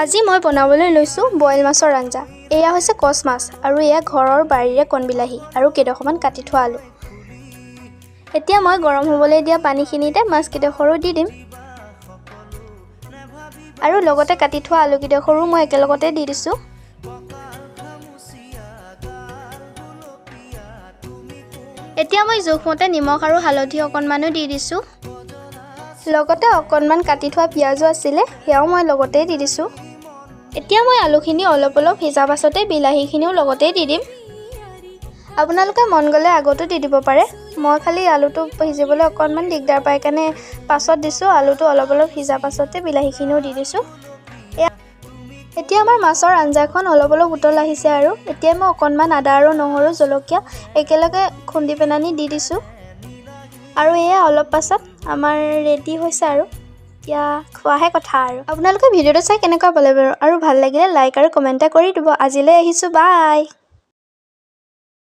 আজি মই বনাবলৈ লৈছোঁ বইল মাছৰ আঞ্জা। এয়া হৈছে কচ মাছ আৰু এয়া ঘৰৰ বাৰীৰে কণবিলাহী আৰু কেইডোখৰমান কাটি থোৱা আলু। এতিয়া মই গৰম হ'বলৈ দিয়া পানীখিনিতে মাছকেইডোখৰো দি দিম আৰু লগতে কাটি থোৱা আলুকেইডোখৰো মই একেলগতে দি দিছোঁ। এতিয়া মই জোখমতে নিমখ আৰু হালধি অকণমানো দি দিছোঁ। লগতে অকণমান কাটি থোৱা পিঁয়াজো আছিলে, সেয়াও মই লগতেই দি দিছোঁ। এতিয়া মই আলুখিনি অলপ সিজা পাছতে বিলাহীখিনিও লগতেই দি দিম। আপোনালোকে মন গ'লে আগতো দি দিব পাৰে। মই খালি আলুটো সিজিবলৈ অকণমান দিগদাৰ পাই কাৰণে পাছত দিছোঁ। আলুটো অলপ সিজা পাছতে বিলাহীখিনিও দি দিছোঁ। এতিয়া আমাৰ মাছৰ আঞ্জাখন অলপ উতল আহিছে আৰু এতিয়া মই অকণমান আদা আৰু নহৰু জলকীয়া একেলগে খুন্দি পেলানি দি দিছোঁ। আৰু এয়া অলপ পাছত আমাৰ ৰেডি হৈছে আৰু এতিয়া খোৱাহে কথা আৰু। আপোনালোকে ভিডিঅ'টো চাই কেনেকুৱা পালে বাৰু? আৰু ভাল লাগিলে লাইক আৰু কমেণ্ট কৰি দিব। আজিলৈ আহিছোঁ, বাই।